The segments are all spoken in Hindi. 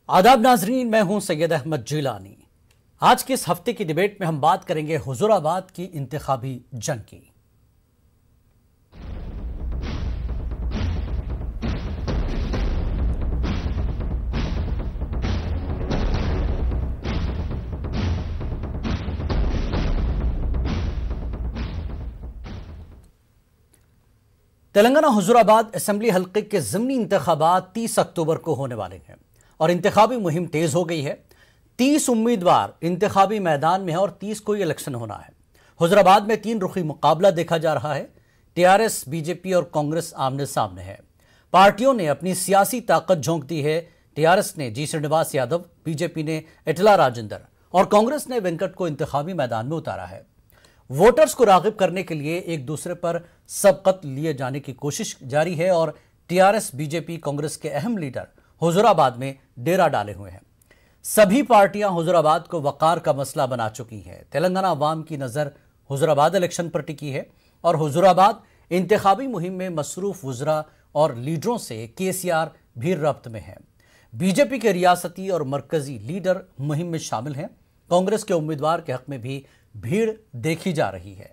आदाब नाजरीन, मैं हूं सैयद अहमद जिलानी। आज के इस हफ्ते की डिबेट में हम बात करेंगे हुजूराबाद की इंतखाबी जंग की। तेलंगाना हुजूराबाद असेंबली हल्के के ज़िमनी इंतखाबात 30 अक्टूबर को होने वाले हैं और इंतखाबी मुहिम तेज हो गई है। 30 उम्मीदवार इंतखाबी मैदान में है और 30 को ही इलेक्शन होना है। हुजूराबाद में 3 रुखी मुकाबला देखा जा रहा है। टीआरएस, बीजेपी और कांग्रेस आमने सामने है। पार्टियों ने अपनी सियासी ताकत झोंक दी है। टीआरएस ने जी श्रीनिवास यादव, बीजेपी ने इटला राजेंद्र और कांग्रेस ने वेंकट को इंतखाबी मैदान में उतारा है। वोटर्स को रागिब करने के लिए एक दूसरे पर सबकत लिए जाने की कोशिश जारी है और टीआरएस, बीजेपी, कांग्रेस के अहम लीडर हुजूराबाद में डेरा डाले हुए हैं। सभी पार्टियां हुजूराबाद को वकार का मसला बना चुकी हैं। तेलंगाना अवाम की नज़र हुजूराबाद इलेक्शन पर टिकी है और हुजूराबाद इंतखाबी मुहिम में मसरूफ वुज़रा और लीडरों से केसीआर भी रब्त में है। बीजेपी के रियासती और मरकजी लीडर मुहिम में शामिल हैं। कांग्रेस के उम्मीदवार के हक में भी भीड़ देखी जा रही है।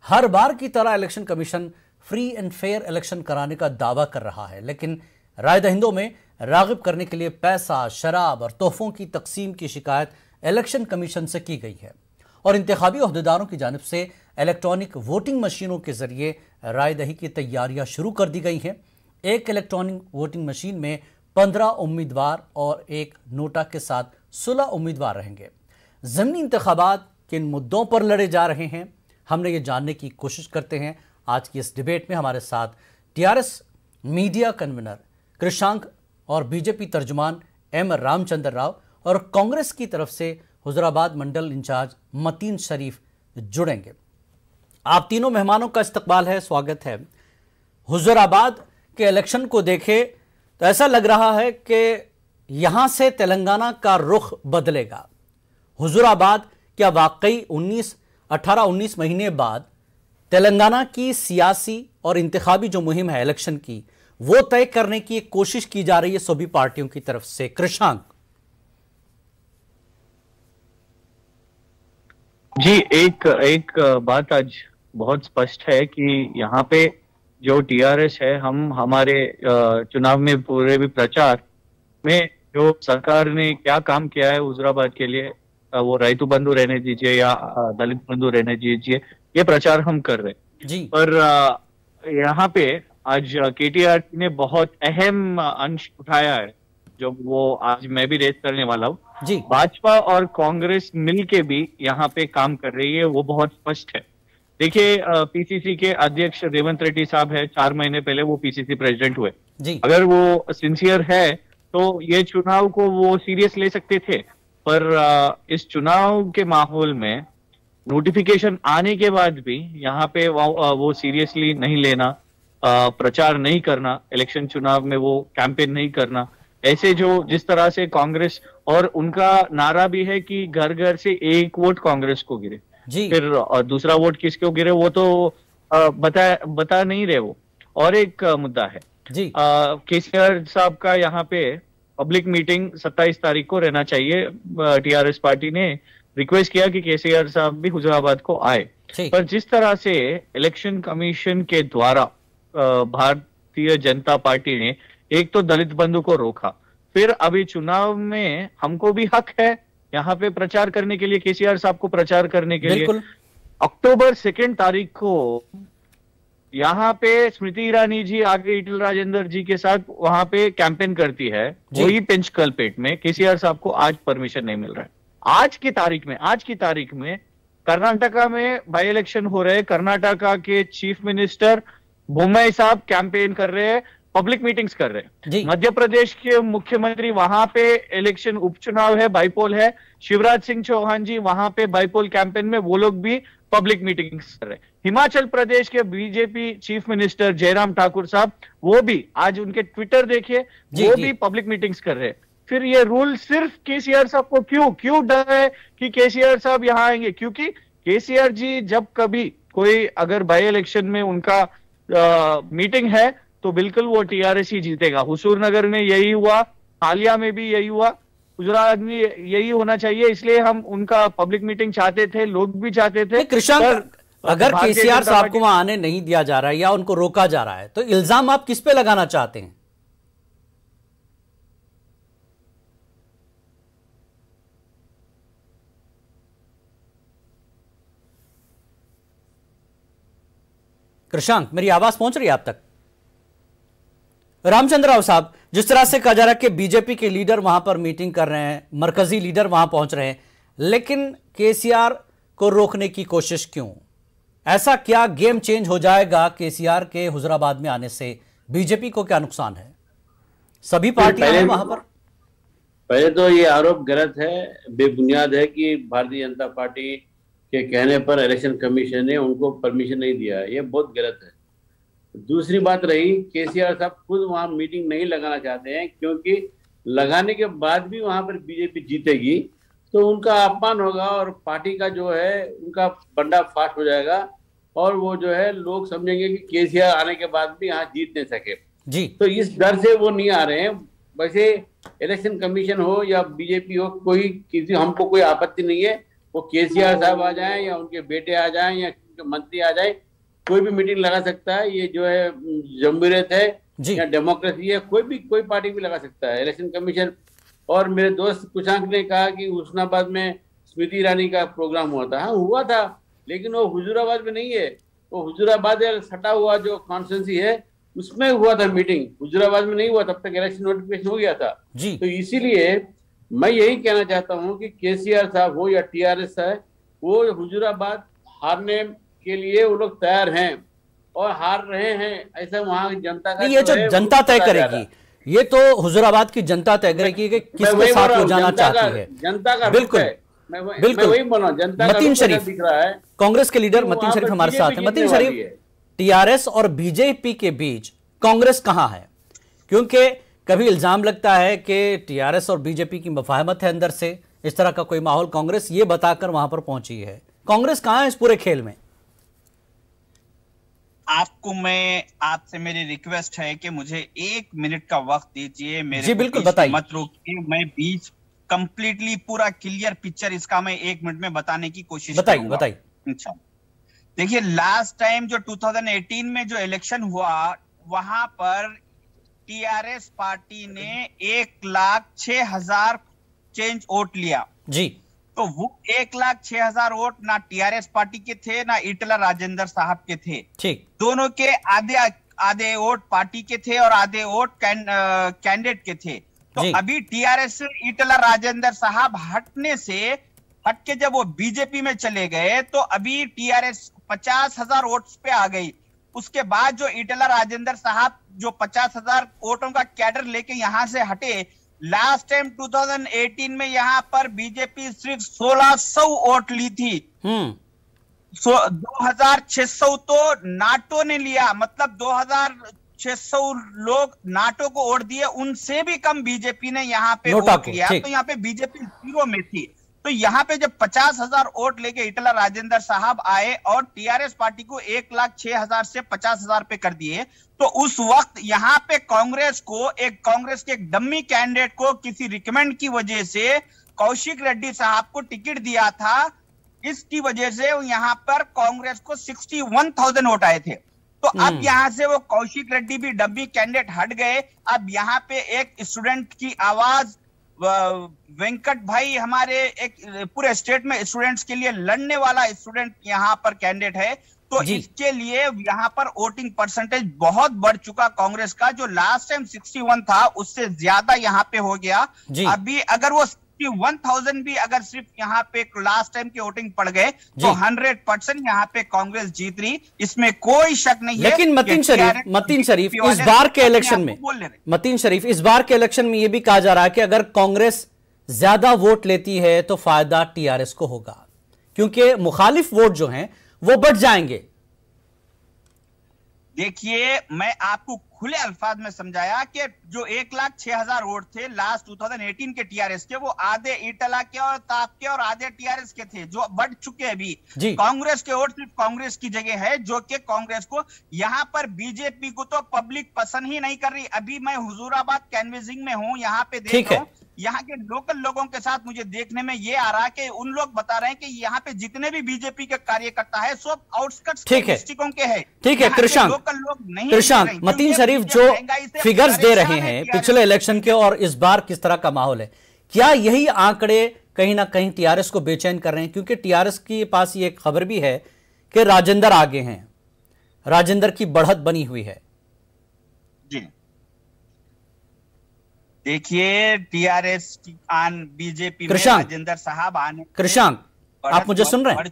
हर बार की तरह election commission free and fair election कराने का दावा कर रहा है, लेकिन राय दहिंदों में रागिब करने के लिए पैसा, शराब और तोहफों की तकसीम की शिकायत इलेक्शन कमीशन से की गई है और इंतखाबी ओहदेदारों की जानिब से इलेक्ट्रॉनिक वोटिंग मशीनों के जरिए राय दही की तैयारियां शुरू कर दी गई हैं। एक इलेक्ट्रॉनिक वोटिंग मशीन में 15 उम्मीदवार और एक नोटा के साथ 16 उम्मीदवार रहेंगे। ज़िमनी इंतखाबात किन मुद्दों पर लड़े जा रहे हैं, हमने ये जानने की कोशिश करते हैं। आज की इस डिबेट में हमारे साथ टीआरएस मीडिया कन्वीनर कृषांक और बीजेपी तर्जुमान एम रामचंद्र राव और कांग्रेस की तरफ से हुजूराबाद मंडल इंचार्ज मतीन शरीफ जुड़ेंगे। आप तीनों मेहमानों का इस्तकबाल है, स्वागत है। हुजूराबाद के इलेक्शन को देखे तो ऐसा लग रहा है कि यहां से तेलंगाना का रुख बदलेगा। हुजूराबाद क्या वाकई 18-19 महीने बाद तेलंगाना की सियासी और इंतखाबी जो मुहिम है इलेक्शन की, वो तय करने की एक कोशिश की जा रही है सभी पार्टियों की तरफ से? कृषांक जी, एक बात आज बहुत स्पष्ट है कि यहाँ पे जो टीआरएस है, हम हमारे चुनाव में पूरे भी प्रचार में जो सरकार ने क्या काम किया है हुजूराबाद के लिए, वो रैतु बंधु रहने दीजिए या दलित बंधु रहने दीजिए, ये प्रचार हम कर रहे जी। पर यहाँ पे आज केटीआर ने बहुत अहम अंश उठाया है, जो वो आज मैं भी रेस करने वाला हूँ। भाजपा और कांग्रेस मिलके भी यहाँ पे काम कर रही है, वो बहुत स्पष्ट है। देखिए, पीसीसी के अध्यक्ष रेवंत रेड्डी साहब है, 4 महीने पहले वो पीसीसी प्रेसिडेंट हुए। अगर वो सिंसियर है तो ये चुनाव को वो सीरियस ले सकते थे, पर इस चुनाव के माहौल में नोटिफिकेशन आने के बाद भी यहाँ पे वो सीरियसली नहीं लेना, प्रचार नहीं करना, इलेक्शन चुनाव में वो कैंपेन नहीं करना, ऐसे जो जिस तरह से कांग्रेस, और उनका नारा भी है कि घर घर से एक वोट कांग्रेस को गिरे, फिर दूसरा वोट किसको गिरे वो तो बता नहीं रहे वो। और एक मुद्दा है केसीआर साहब का यहाँ पे पब्लिक मीटिंग 27 तारीख को रहना चाहिए। टीआरएस पार्टी ने रिक्वेस्ट किया कि केसीआर साहब भी हुजूराबाद को आए, पर जिस तरह से इलेक्शन कमीशन के द्वारा भारतीय जनता पार्टी ने एक तो दलित बंधु को रोका, फिर अभी चुनाव में हमको भी हक है यहाँ पे प्रचार करने के लिए, केसीआर साहब को प्रचार करने के लिए। अक्टूबर 2 तारीख को यहाँ पे स्मृति ईरानी जी आगे इटल राजेंद्र जी के साथ वहां पे कैंपेन करती है, वही पेंचकलपेट में केसीआर साहब को आज परमिशन नहीं मिल रहा है। आज की तारीख में कर्नाटका में बाई इलेक्शन हो रहे हैं, कर्नाटका के चीफ मिनिस्टर बोम्मई साहब कैंपेन कर रहे हैं, पब्लिक मीटिंग्स कर रहे हैं। मध्य प्रदेश के मुख्यमंत्री वहां पे इलेक्शन उपचुनाव है, बाईपोल है, शिवराज सिंह चौहान जी वहां पे बाईपोल कैंपेन में वो लोग भी पब्लिक मीटिंग्स कर रहे हैं। हिमाचल प्रदेश के BJP chief minister Jairam Thakur साहब, वो भी आज उनके ट्विटर देखिए, वो भी पब्लिक मीटिंग्स कर रहे हैं। फिर ये रूल सिर्फ केसीआर साहब को क्यों डर है कि केसीआर साहब यहाँ आएंगे? क्योंकि केसीआर जी जब कभी कोई अगर बाई इलेक्शन में उनका मीटिंग है तो बिल्कुल वो टीआरएस ही जीतेगा। हुसूर नगर में यही हुआ, हालिया में भी यही हुआ, हुजूराबाद में यही होना चाहिए, इसलिए हम उनका पब्लिक मीटिंग चाहते थे, लोग भी चाहते थे। कृषांक, अगर केसीआर साहब को वहां आने नहीं दिया जा रहा है या उनको रोका जा रहा है तो इल्जाम आप किस पे लगाना चाहते हैं? कृषांक, मेरी आवाज पहुंच रही है आप तक? रामचंद्र राव साहब, जिस तरह से कहा जा रहा है कि बीजेपी के लीडर वहां पर मीटिंग कर रहे हैं, मरकजी लीडर वहां पहुंच रहे हैं, लेकिन केसीआर को रोकने की कोशिश क्यों? ऐसा क्या गेम चेंज हो जाएगा केसीआर के हुजूराबाद में आने से? बीजेपी को क्या नुकसान है? सभी पार्टियां हैं वहां पर। पहले तो ये आरोप गलत है, बेबुनियाद है कि भारतीय जनता पार्टी के कहने पर इलेक्शन कमीशन ने उनको परमिशन नहीं दिया है, ये बहुत गलत है। दूसरी बात रही, केसीआर साहब खुद वहां मीटिंग नहीं लगाना चाहते हैं, क्योंकि लगाने के बाद भी वहां पर बीजेपी जीतेगी तो उनका अपमान होगा और पार्टी का जो है उनका बंडा फास्ट हो जाएगा और वो जो है लोग समझेंगे कि केसीआर आने के बाद भी यहाँ जीत नहीं सके जी। तो इस डर से वो नहीं आ रहे हैं। वैसे इलेक्शन कमीशन हो या बीजेपी हो, कोई किसी हमको कोई आपत्ति नहीं है, वो केसीआर साहब आ जाएं या उनके बेटे आ जाएं या उनके मंत्री आ जाएं, कोई भी मीटिंग लगा सकता है। ये जो है जमहूरियत है या डेमोक्रेसी है, कोई पार्टी भी लगा सकता है इलेक्शन कमीशन। और मेरे दोस्त कुशांक ने कहा कि हुस्नाबाद में स्मृति ईरानी का प्रोग्राम हुआ था। हाँ हुआ था, लेकिन वो हुजूराबाद में नहीं है, वो हुजूराबाद सटा हुआ जो कॉन्स्टिट्यूंसी है उसमें हुआ था मीटिंग, हुजूराबाद में नहीं हुआ, तब तक इलेक्शन नोटिफिकेशन हो गया था जी। तो इसीलिए मैं यही कहना चाहता हूँ कि केसीआर साहब हो या टीआरएस है, वो हुजूराबाद हारने के लिए वो लोग तैयार हैं और हार रहे हैं, ऐसा वहाँ जनता का ये जो जनता तय करेगी, ये तो हुजूराबाद की जनता तय करेगी कि किसके साथ वो जाना चाहती है। जनता का बिल्कुल बिल्कुल वही बोला, जनता का मतीन शरीफ दिख रहा है। कांग्रेस के लीडर मतीन शरीफ हमारे साथ हैं। मतीन शरीफ, टीआरएस और बीजेपी के बीच कांग्रेस कहां है? क्योंकि कभी इल्जाम लगता है कि टीआरएस और बीजेपी की मुफाहमत है अंदर से, इस तरह का कोई माहौल कांग्रेस ये बताकर वहां पर पहुंची है। कांग्रेस कहां है इस पूरे खेल में? आपसे मेरी रिक्वेस्ट है कि मुझे 1 मिनट का वक्त दीजिए, मेरे जी बिल्कुल बताइए, मत रोकिए। मैं बीच कंप्लीटली पूरा क्लियर पिक्चर इसका मैं 1 मिनट में बताने की कोशिश करूंगा। बताइए। अच्छा, देखिए लास्ट टाइम जो 2018 में जो इलेक्शन हुआ, वहां पर टीआरएस पार्टी ने 1,06,000 चेंज वोट लिया जी। तो वो 1,06,000 वोट ना टीआरएस पार्टी के थे ना ईटला राजेंद्र साहब के थे। ठीक, दोनों के आधे वोट पार्टी के थे और आधे वोट कैंडिडेट के थे। तो अभी टीआरएस से ईटला राजेंद्र साहब हट के जब वो बीजेपी में चले गए तो अभी टीआरएस 50,000 वोट्स पे आ गई। उसके बाद जो ईटला राजेंद्र साहब जो 50,000 वोटों का कैडर लेके यहां से हटे, लास्ट टाइम 2018 में यहां पर बीजेपी सिर्फ 1,600 वोट ली थी। 2,600 तो नाटो ने लिया, मतलब 2,600 लोग नाटो को वोट दिए, उनसे भी कम बीजेपी ने यहाँ पे वोट लिया। तो यहाँ पे बीजेपी 0 में थी। तो यहाँ पे जब 50,000 वोट लेके ईटला राजेंद्र साहब आए और टीआरएस पार्टी को 1,06,000 से 50,000 पे कर दिए, तो उस वक्त यहाँ पे कांग्रेस के एक डम्मी कैंडिडेट को किसी रिकमेंड की वजह से कौशिक रेड्डी साहब को टिकट दिया था। इसकी वजह से यहाँ पर कांग्रेस को 61,000 वोट आए थे। तो अब यहाँ से वो कौशिक रेड्डी भी डम्मी कैंडिडेट हट गए। अब यहाँ पे एक स्टूडेंट की आवाज, वेंकट भाई हमारे एक पूरे स्टेट में स्टूडेंट्स के लिए लड़ने वाला स्टूडेंट यहाँ पर कैंडिडेट है। तो इसके लिए यहाँ पर वोटिंग परसेंटेज बहुत बढ़ चुका कांग्रेस का, जो लास्ट टाइम 61 था उससे ज्यादा यहाँ पे हो गया। अभी अगर वो 61,000 भी अगर सिर्फ यहाँ पे लास्ट टाइम की वोटिंग पड़ गए तो 100% यहाँ पे कांग्रेस जीत रही, इसमें कोई शक नहीं है। लेकिन मतीन शरीफ इस बार के इलेक्शन में, मतीन शरीफ इस बार के इलेक्शन में यह भी कहा जा रहा है कि अगर कांग्रेस ज्यादा वोट लेती है तो फायदा टीआरएस को होगा, क्योंकि मुखालिफ वोट जो हैं वो बढ़ जाएंगे। देखिए मैं आपको खुले अल्फाज में समझाया कि जो 1,06,000 वोट थे लास्ट 2018 के टीआरएस के, वो आधे ईटला के और ताप के और आधे टीआरएस के थे, जो बढ़ चुके अभी। कांग्रेस के वोट सिर्फ कांग्रेस की जगह है, जो कि कांग्रेस को यहाँ पर बीजेपी को तो पब्लिक पसंद ही नहीं कर रही। अभी मैं हुजूराबाद कैनवेसिंग में हूँ, यहाँ पे देखो यहाँ के लोकल लोगों के साथ मुझे देखने में ये आ रहा है कि उन लोग बता रहे हैं कि यहाँ पे जितने भी बीजेपी के कार्यकर्ता है सब आउटस्कट्स के डिस्ट्रिक्टों के हैं। ठीक है कृषांक, लोकल लोग नहीं, कृषांक मतीन शरीफ जो फिगर्स दे रहे हैं पिछले इलेक्शन के और इस बार किस तरह का माहौल है, क्या यही आंकड़े कहीं ना कहीं टीआरएस को बेचैन कर रहे हैं? क्योंकि टीआरएस के पास ये खबर भी है कि राजेंद्र आगे हैं, राजेंद्र की बढ़त बनी हुई है। जी देखिए, टीआरएस बीजेपी में राजेंद्र साहब आने, कृषांक आप मुझे सुन रहे हैं?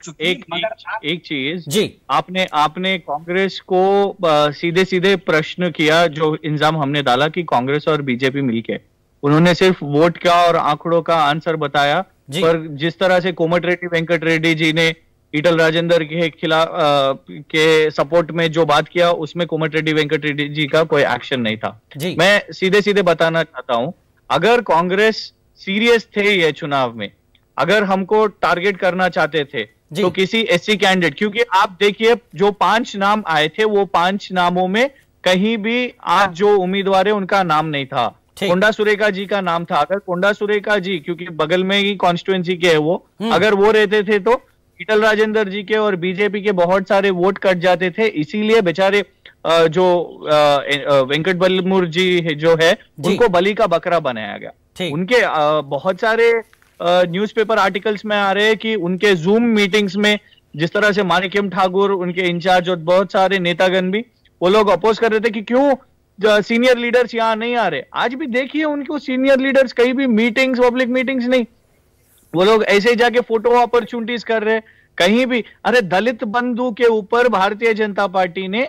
एक चीज जी, आपने कांग्रेस को सीधे सीधे प्रश्न किया, जो इल्जाम हमने डाला कि कांग्रेस और बीजेपी मिलके, उन्होंने सिर्फ वोट का और आंकड़ों का आंसर बताया, पर जिस तरह से कोमटिरेड्डी वेंकट रेड्डी जी ने ईटल राजेंद्र के खिलाफ के सपोर्ट में जो बात किया, उसमें कोमटिरेड्डी वेंकट रेड्डी जी का कोई एक्शन नहीं था। मैं सीधे सीधे बताना चाहता हूं, अगर कांग्रेस सीरियस थे ये चुनाव में, अगर हमको टारगेट करना चाहते थे तो किसी एससी कैंडिडेट, क्योंकि आप देखिए जो 5 नाम आए थे वो 5 नामों में कहीं भी आज जो उम्मीदवार है उनका नाम नहीं था। कोंडा सुरेखा जी का नाम था। अगर कोंडा सुरेखा जी, क्योंकि बगल में ही कॉन्स्टिट्यूएंसी के है वो, अगर वो रहते थे तो ईटल राजेंद्र जी के और बीजेपी के बहुत सारे वोट कट जाते थे। इसीलिए बेचारे जो वेंकट बल्लूर जी जो है उनको बलि का बकरा बनाया गया। उनके बहुत सारे न्यूज़पेपर आर्टिकल्स में आ रहे हैं कि उनके जूम मीटिंग्स में जिस तरह से माणिक्यम ठाकुर उनके इंचार्ज और बहुत सारे नेतागण भी वो लोग अपोज कर रहे थे कि क्यों सीनियर लीडर्स यहाँ नहीं आ रहे। आज भी देखिए उनको सीनियर लीडर्स कहीं भी मीटिंग्स, पब्लिक मीटिंग्स नहीं, वो लोग ऐसे ही जाके फोटो अपॉर्चुनिटीज कर रहे कहीं भी। अरे दलित बंधु के ऊपर भारतीय जनता पार्टी ने,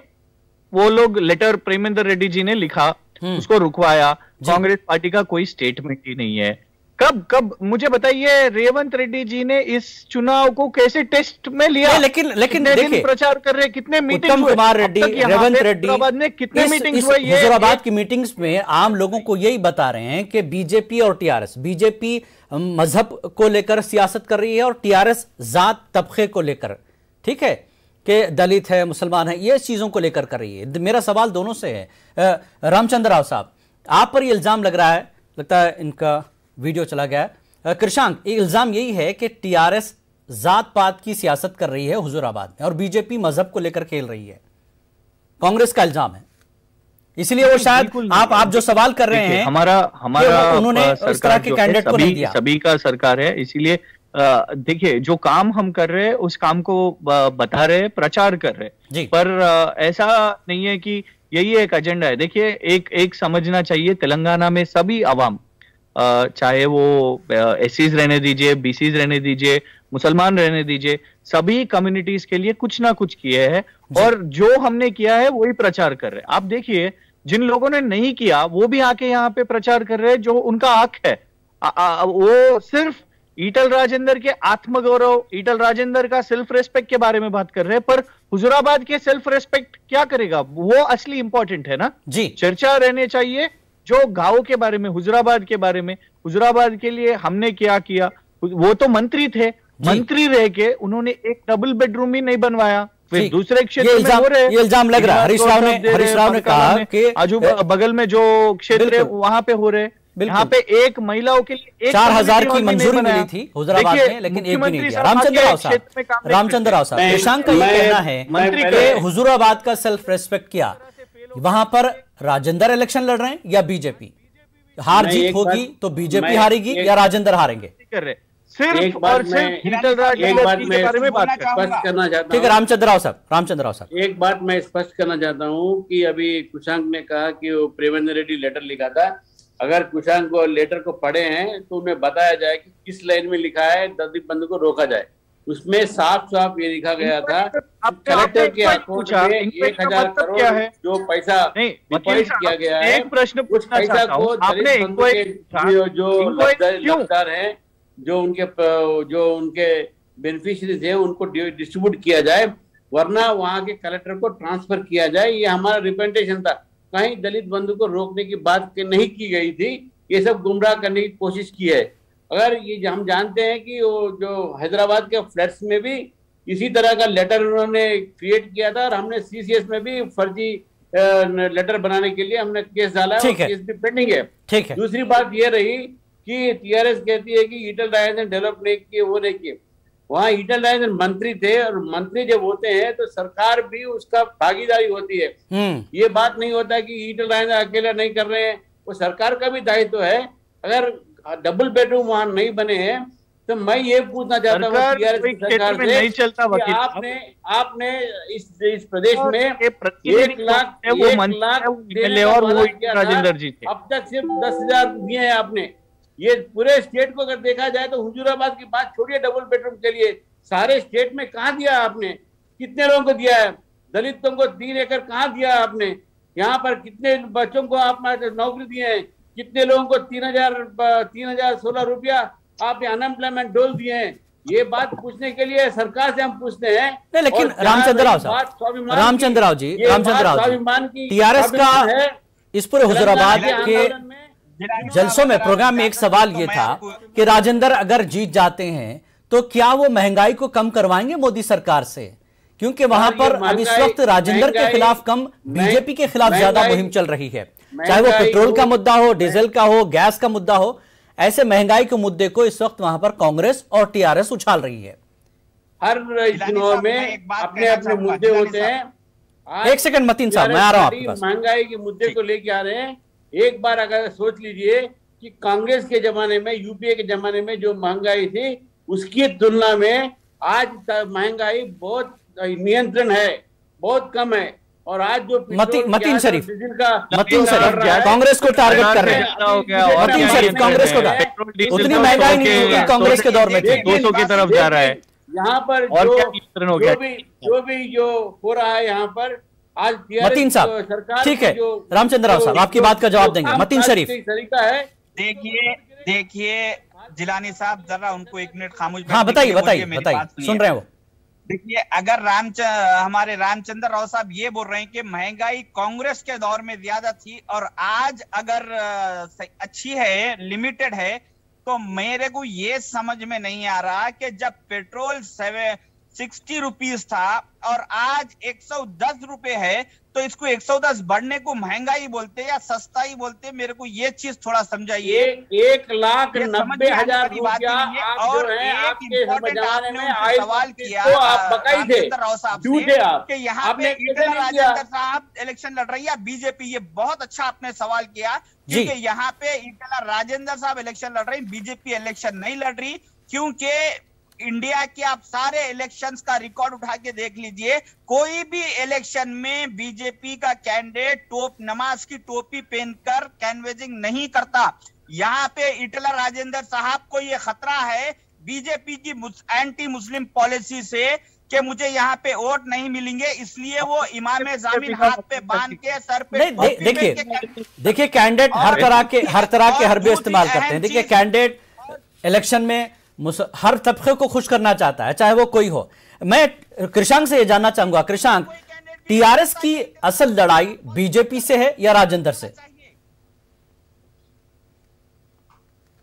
वो लोग लेटर प्रेमेंद्र रेड्डी जी ने लिखा, उसको रुकवाया। कांग्रेस पार्टी का कोई स्टेटमेंट ही नहीं है। कब मुझे बताइए रेवंत रेड्डी जी ने इस चुनाव को कैसे टेस्ट में लिया? लेकिन देखिए प्रचार कर रहे, कितने मीटिंग, उत्तम कुमार रेड्डी, रेवंत रेड्डी ने कितने मीटिंग्स हुए? हुजूराबाद की मीटिंग्स में आम लोगों को यही बता रहे हैं कि बीजेपी और टीआरएस, बीजेपी मजहब को लेकर सियासत कर रही है और टीआरएस जात तबके को लेकर, ठीक है, कि दलित है, मुसलमान है, ये चीजों को लेकर कर रही है। मेरा सवाल दोनों से है। रामचंद्र राव साहब, आप पर ये इल्जाम लग रहा है, लगता है इनका वीडियो चला गया है। कृषांक, इल्जाम यही है कि टीआरएस जात पात की सियासत कर रही है हुजूराबाद में और बीजेपी मजहब को लेकर खेल रही है, कांग्रेस का इल्जाम है। इसलिए वो शायद आप जो सवाल कर रहे हैं, हमारा उन्होंने इस तरह के कैंडिडेट को नहीं दिया। सभी का सरकार है, इसीलिए देखिए जो काम हम कर रहे हैं उस काम को बता रहे, प्रचार कर रहे, पर ऐसा नहीं है कि यही एक एजेंडा है। देखिए एक समझना चाहिए, तेलंगाना में सभी अवाम, चाहे वो एससीज रहने दीजिए, बीसीज रहने दीजिए, मुसलमान रहने दीजिए, सभी कम्युनिटीज के लिए कुछ ना कुछ किए हैं और जो हमने किया है वही प्रचार कर रहे हैं। आप देखिए जिन लोगों ने नहीं किया वो भी आके यहाँ पे प्रचार कर रहे हैं, जो उनका हक है। वो सिर्फ ईटल राजेंद्र के आत्मगौरव, ईटल राजेंद्र का सेल्फ रेस्पेक्ट के बारे में बात कर रहे हैं, पर हुजूराबाद के सेल्फ रेस्पेक्ट क्या करेगा, वो असली इंपॉर्टेंट है ना जी। चर्चा रहने चाहिए जो गांव के बारे में, हुजूराबाद के बारे में, हुजूराबाद के लिए हमने क्या किया। वो तो मंत्री थे, मंत्री रह के उन्होंने एक डबल बेडरूम ही नहीं बनवाया, फिर दूसरे क्षेत्र में हो रहे। ये इल्जाम लग रहा है। हरीश राव ने कहा कि आजू बगल में जो क्षेत्र है वहां पे हो रहे, यहाँ पे एक महिलाओं के लिए 4000 की मंजूरी मिली थी हुजूराबाद में, लेकिन एक भी नहीं दिया। रामचंद्र राव साहब, कृषांक का ये कहना है कि हुजूराबाद का सेल्फ रेस्पेक्ट किया, वहां पर राजेंद्र इलेक्शन लड़ रहे हैं या बीजेपी? हार जीत होगी तो बीजेपी हारेगी या राजेंद्र हारेंगे? एक बात मैं स्पष्ट करना चाहता हूँ। ठीक है रामचंद्र राव साहब, एक बात मैं स्पष्ट करना चाहता हूँ कि अभी कुशांक ने कहा कि वो प्रेमेंद्र रेड्डी लेटर लिखा था। अगर कुशांक को लेटर को पढ़े हैं तो उन्हें बताया जाए कि किस लाइन में लिखा है दलित बंधु को रोका जाए। उसमें साफ साफ ये लिखा गया था कलेक्टर के अकाउंट में 1000 करोड़ जो पैसा डिपॉजिट किया गया है, एक प्रश्न उस पैसा को दलित बंधु के जो लब्धार है, जो उनके बेनिफिशियरीज हैं, उनको डिस्ट्रीब्यूट किया जाए, वरना वहां के कलेक्टर को ट्रांसफर किया जाए। ये हमारा रिप्रेजेंटेशन था। कहीं दलित बंधु को रोकने की बात नहीं की गई थी। ये सब गुमराह करने की कोशिश की है। अगर ये हम जानते हैं कि वो जो हैदराबाद के फ्लैट्स में भी इसी तरह का लेटर उन्होंने क्रिएट किया था और हमने सीसीएस में भी फर्जी लेटर बनाने के लिए हमने केस डाला है, केस भी पेंडिंग है। ठीक है। दूसरी बात ये रही कि टीआरएस कहती है कि ईटल राजेंद्र डेवलप नहीं किए, वो नहीं किए। वहाँ ईटल राजेंद्र मंत्री थे, और मंत्री जब होते हैं तो सरकार भी उसका भागीदारी होती है। ये बात नहीं होता कि ईटल राजेंद्र अकेला नहीं कर रहे हैं, वो सरकार का भी दायित्व है। अगर डबल बेडरूम वहां नहीं बने हैं तो मैं ये पूछना चाहता हूँ टीआरएस की सरकार से, नहीं चलता कि आपने इस प्रदेश में 1 लाख राजेंद्र जी थे, अब तक सिर्फ 10,000 दिए हैं आपने। ये पूरे स्टेट को अगर देखा जाए तो हुजूराबाद की बात छोड़िए, डबल बेडरूम के लिए सारे स्टेट में कहाँ दिया आपने? कितने लोगों को दिया है? दलितों को 3 एकड़ कहाँ दिया आपने? यहाँ पर कितने बच्चों को आप नौकरी दिए हैं? कितने लोगों को 3,016 रुपया आप अनएम्प्लॉयमेंट डोल दिए हैं? ये बात पूछने के लिए सरकार से हम पूछते हैं। नहीं, लेकिन रामचंद्र राव जी, स्वाभिमान की टीआरएस का इस पूरे हुजूराबाद के जलसों में प्रोग्राम में एक सवाल ये था कि राजेंद्र अगर जीत जाते हैं तो क्या वो महंगाई को कम करवाएंगे मोदी सरकार से? क्योंकि वहां पर अब इस वक्त राजेंद्र के खिलाफ कम, बीजेपी के खिलाफ ज्यादा मुहिम चल रही है, चाहे वो पेट्रोल का मुद्दा हो, डीजल का हो, गैस का मुद्दा हो। ऐसे महंगाई के मुद्दे को इस वक्त वहां पर कांग्रेस और टीआरएस उछाल रही है। हर चुनाव में अपने अपने मुद्दे होते हैं। एक सेकंड मतीन साहब, मैं आ रहा हूं आपके पास। महंगाई के मुद्दे को लेके आ रहे हैं। एक बार अगर सोच लीजिए कि कांग्रेस के जमाने में, यूपीए के जमाने में जो महंगाई थी उसकी तुलना में आज महंगाई बहुत नियंत्रण है, बहुत कम है। और आज जो मतीन शरीफ कांग्रेस को टारगेट कर रहे हैं। मतीन शरीफ कांग्रेस को, उतनी महंगाई नहीं होगी कांग्रेस के दौर में, 200 की तरफ जा रहा है। यहाँ पर जो हो रहा है यहाँ पर आज मतीन साहब, ठीक है, रामचंद्र राव साहब आपकी बात का जवाब देंगे। मतीन शरीफ तरीका है। देखिए जिलानी साहब, जरा उनको 1 मिनट खामोश। हाँ, बताइए, सुन रहे हैं वो। देखिए, अगर हमारे रामचंद्र राव साहब ये बोल रहे हैं कि महंगाई कांग्रेस के दौर में ज्यादा थी और आज अगर अच्छी है, लिमिटेड है, तो मेरे को ये समझ में नहीं आ रहा कि जब पेट्रोल 60 रुपीज था और आज 110 रुपए है तो इसको 110 बढ़ने को महंगाई बोलते या सस्ता ही बोलते? मेरे को ये चीज थोड़ा समझाइए। 1,90,000 रुपया और एक इम्पोर्टेंट आपने सवाल किया राव साहब से कि यहाँ पे ईटला राजेंद्र साहब इलेक्शन लड़ रही है बीजेपी। ये बहुत अच्छा आपने सवाल किया, क्योंकि यहाँ पे ईटला राजेंद्र साहब इलेक्शन लड़ रही, बीजेपी इलेक्शन नहीं लड़ रही। क्योंकि इंडिया के आप सारे इलेक्शंस का रिकॉर्ड उठा के देख लीजिए, कोई भी इलेक्शन में बीजेपी का कैंडिडेट नमाज की टोपी पहनकर कैनवेजिंग नहीं करता। यहाँ पे ईटला राजेंद्र साहब को ये खतरा है बीजेपी की एंटी मुस्लिम पॉलिसी से कि मुझे यहाँ पे वोट नहीं मिलेंगे, इसलिए वो इमाम जामिन हाथ पे बांध के सर पे। देखिए कैंडिडेट हर तरह के हरबे इस्तेमाल करते हैं। देखिए कैंडिडेट इलेक्शन में हर तबके को खुश करना चाहता है, चाहे वो कोई हो। मैं कृषांक से ये जानना चाहूंगा, कृषांक, टीआरएस की असल लड़ाई बीजेपी से है या राजेंद्र से?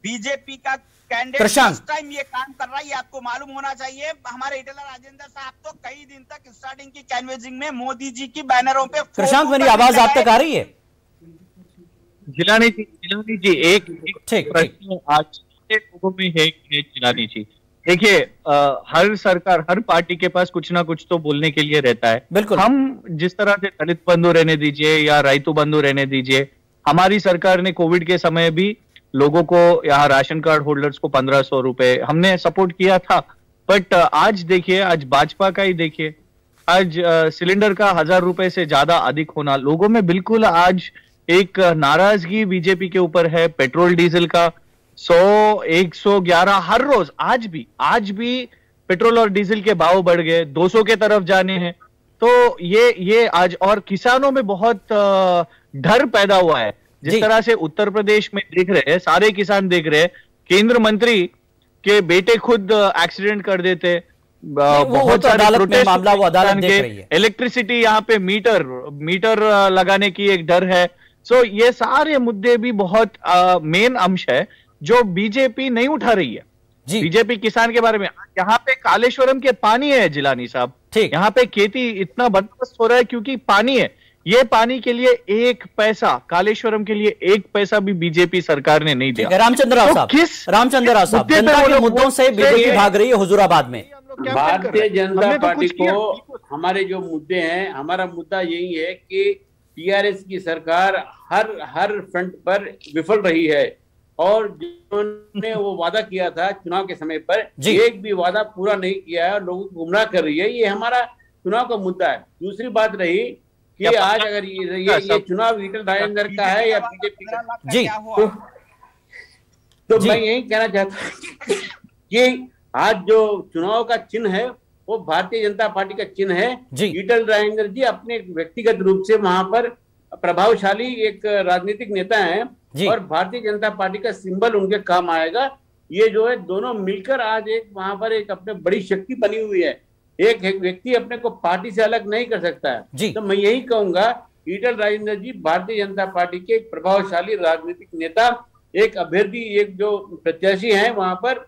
बीजेपी का कैंडिडेट फर्स्ट टाइम ये काम कर रहा है, ये आपको मालूम होना चाहिए। हमारे ईटला राजेंद्र साहब तो कई दिन तक स्टार्टिंग की कैनवेजिंग में मोदी जी की बैनरों पे। कृषांक, मेरी आवाज आप तक आ रही है? जिलानी जी एक प्रश्न आज लोगों में है जिलानी जी। देखिए, हर सरकार, हर पार्टी के पास कुछ ना कुछ तो बोलने के लिए रहता है। बिल्कुल। हम जिस तरह से दलित बंधु रहने दीजिए या राइतु बंधु रहने दीजिए, हमारी सरकार ने कोविड के समय भी लोगों को, यहाँ राशन कार्ड होल्डर्स को 1,500 रुपए हमने सपोर्ट किया था। बट आज देखिए, आज भाजपा का ही देखिए, आज सिलेंडर का 1,000 रुपए से ज्यादा अधिक होना, लोगों में बिल्कुल आज एक नाराजगी बीजेपी के ऊपर है। पेट्रोल डीजल का 100, 111 हर रोज, आज भी पेट्रोल और डीजल के भाव बढ़ गए, 200 के तरफ जाने हैं। तो ये आज, और किसानों में बहुत डर पैदा हुआ है। जिस तरह से उत्तर प्रदेश में देख रहे हैं, सारे किसान देख रहे हैं, केंद्र मंत्री के बेटे खुद एक्सीडेंट कर देते, बहुत सारे प्रोटेस्ट मामला वो अदालत देख रही है। इलेक्ट्रिसिटी यहाँ पे मीटर लगाने की एक डर है। सो ये सारे मुद्दे भी बहुत मेन अंश है जो बीजेपी नहीं उठा रही है। बीजेपी किसान के बारे में, यहाँ पे कालेश्वरम के पानी है जिलानी साहब, यहाँ पे खेती इतना बंदोबस्त हो रहा है क्योंकि पानी है। ये पानी के लिए एक पैसा, कालेश्वरम के लिए एक पैसा भी बीजेपी सरकार ने नहीं दिया। रामचंद्र राव साहब, रामचंद्र राव साहब, जनता के मुद्दों से बीजेपी भाग रही है हुजूराबाद में। भारतीय जनता पार्टी को हमारे जो मुद्दे हैं, हमारा मुद्दा यही है कि टीआरएस की सरकार हर फ्रंट पर विफल रही है और जिन्होंने वो वादा किया था चुनाव के समय पर, एक भी वादा पूरा नहीं किया है और लोगों को गुमराह कर रही है। ये हमारा चुनाव का मुद्दा है। दूसरी बात रही कि आज अगर ये चुनाव ईटल राजेंद्र का है या बीजेपी का, जी तो मैं यही कहना चाहता हूँ कि आज जो चुनाव का चिन्ह है वो भारतीय जनता पार्टी का चिन्ह है। ईटल राजेंद्र जी अपने व्यक्तिगत रूप से वहां पर प्रभावशाली एक राजनीतिक नेता हैं और भारतीय जनता पार्टी का सिंबल उनके काम आएगा। ये जो है दोनों मिलकर आज एक वहां पर एक अपने बड़ी शक्ति बनी हुई है। एक व्यक्ति अपने को पार्टी से अलग नहीं कर सकता है। तो मैं यही कहूंगा, ईटल राजेंद्र जी भारतीय जनता पार्टी के एक प्रभावशाली राजनीतिक नेता, एक अभ्यर्थी, एक जो प्रत्याशी हैं वहां पर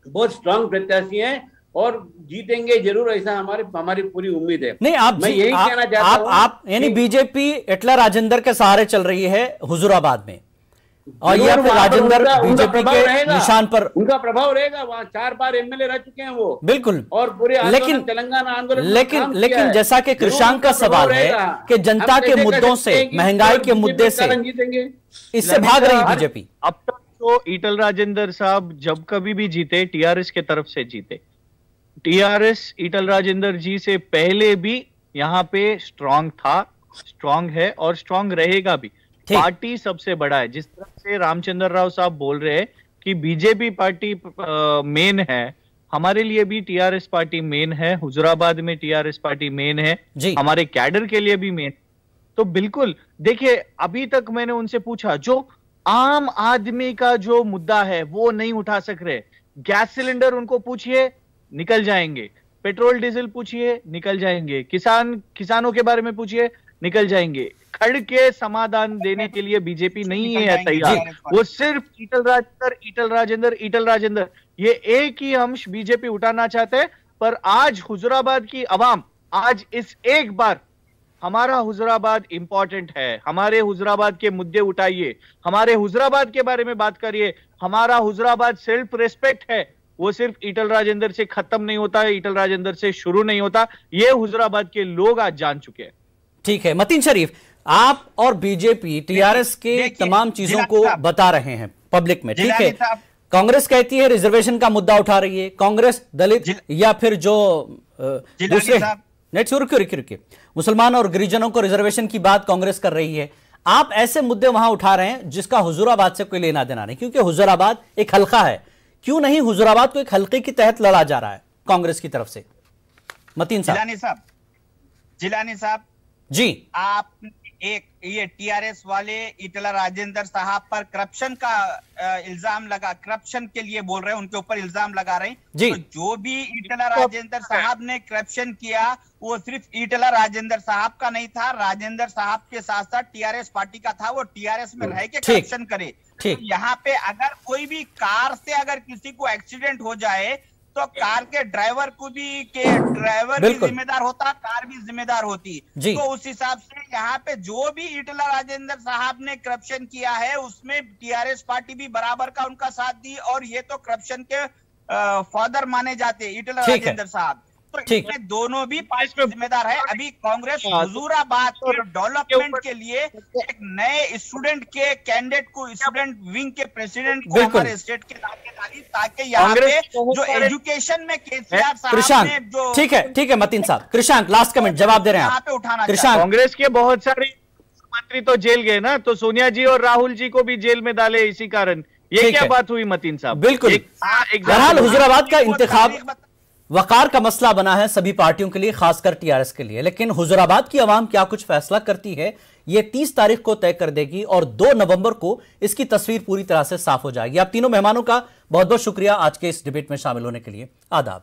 बहुत स्ट्रांग प्रत्याशी हैं और जीतेंगे जरूर, ऐसा हमारी पूरी उम्मीद है। नहीं, मैं यही कहना चाहता हूं, आप यानी बीजेपी ईटला राजेंद्र के सहारे चल रही है हुजूराबाद में और ये राजेंद्र बीजेपी के निशान पर उनका प्रभाव रहेगा। वहाँ 4 बार एमएलए रह चुके हैं वो, बिल्कुल, और पूरे तेलंगाना आंदोलन लेकिन जैसा कि कृषांक का सवाल है कि जनता के मुद्दों से, महंगाई के मुद्दे से इससे भाग रही बीजेपी। अब तक तो ईटल राजेंद्र साहब जब कभी भी जीते टीआरएस के तरफ से जीते। टीआरएस ईटल राजेंद्र जी से पहले भी यहाँ पे स्ट्रांग था, स्ट्रांग है और स्ट्रांग रहेगा भी। पार्टी सबसे बड़ा है। जिस तरह से रामचंद्र राव साहब बोल रहे हैं कि बीजेपी पार्टी मेन है, हमारे लिए भी टीआरएस पार्टी मेन है, हुजूराबाद में टीआरएस पार्टी मेन है, हमारे कैडर के लिए भी मेन। तो बिल्कुल देखिए, अभी तक मैंने उनसे पूछा, जो आम आदमी का जो मुद्दा है वो नहीं उठा सक रहे। गैस सिलेंडर उनको पूछिए, निकल जाएंगे। पेट्रोल डीजल पूछिए, निकल जाएंगे। किसानों के बारे में पूछिए, निकल जाएंगे। खड़ के समाधान देने के लिए बीजेपी नहीं है तैयार। वो सिर्फ ईटल राजेंद्र ये एक ही अंश बीजेपी उठाना चाहते हैं। पर आज हुजूराबाद की आवाम, आज इस एक बार हमारा हुजूराबाद इंपॉर्टेंट है, हमारे हुजूराबाद के मुद्दे उठाइए, हमारे हुजूराबाद के बारे में बात करिए। हमारा हुजूराबाद सेल्फ रेस्पेक्ट है, वो सिर्फ ईटल राजेंद्र से खत्म नहीं होता है, ईटल राजेंद्र से शुरू नहीं होता। ये हुजूराबाद के लोग आज जान चुके हैं। ठीक है, मतीन शरीफ, आप और बीजेपी टीआरएस के तमाम चीजों को बता रहे हैं पब्लिक में, ठीक है। कांग्रेस कहती है रिजर्वेशन का मुद्दा उठा रही है, कांग्रेस दलित या फिर जो दूसरे नेट रुकिए मुसलमान और गिरिजनों को रिजर्वेशन की बात कांग्रेस कर रही है। आप ऐसे मुद्दे वहां उठा रहे हैं जिसका हुजूराबाद से कोई लेना देना नहीं, क्योंकि हुजूराबाद एक हल्का है। क्यों नहीं हुजूराबाद को एक हल्के की तहत लड़ा जा रहा है कांग्रेस की तरफ से? मतीन साहब, जिलानी साहब जी, आप एक ये टीआरएस वाले ईटला राजेंद्र साहब पर करप्शन का इल्जाम लगा, करप्शन के लिए बोल रहे हैं, उनके ऊपर इल्जाम लगा रहे हैं जी। तो जो भी ईटला राजेंद्र साहब ने करप्शन किया वो सिर्फ ईटला राजेंद्र साहब का नहीं था, राजेंद्र साहब के साथ साथ टीआरएस पार्टी का था। वो टीआरएस में रह के करप्शन करे। तो यहाँ पे अगर कोई भी कार से अगर किसी को एक्सीडेंट हो जाए तो कार के ड्राइवर को भी ड्राइवर भी जिम्मेदार होता, कार भी जिम्मेदार होती। तो उस हिसाब से यहाँ पे जो भी ईटला राजेंद्र साहब ने करप्शन किया है उसमें टीआरएस पार्टी भी बराबर का उनका साथ दी, और ये तो करप्शन के फादर माने जाते ईटला राजेंद्र साहब। तो इसमें दोनों भी पार्टी जिम्मेदार है। अभी कांग्रेस हुजूराबाद के डेवलपमेंट के लिए एक नए स्टूडेंट के कैंडिडेट को, स्टूडेंट विंग के प्रेसिडेंट को हमारे स्टेट के डाली, ताकि यहाँ पे जो एजुकेशन में केसीआर साहब ने जो, ठीक है मतीन साहब, कृषांक लास्ट कमेंट जवाब दे रहे हैं यहाँ पे उठाना। कांग्रेस के बहुत सारे मंत्री तो जेल गए ना, तो सोनिया जी और राहुल जी को भी जेल में डाले इसी कारण। ये क्या बात हुई मतीन साहब? बिल्कुल, बहरहाल हुजूराबाद का इंतखाब वकार का मसला बना है सभी पार्टियों के लिए, खासकर टीआरएस के लिए। लेकिन हुजूराबाद की आवाम क्या कुछ फैसला करती है ये 30 तारीख को तय कर देगी और 2 नवंबर को इसकी तस्वीर पूरी तरह से साफ हो जाएगी। आप तीनों मेहमानों का बहुत बहुत शुक्रिया आज के इस डिबेट में शामिल होने के लिए। आदाब।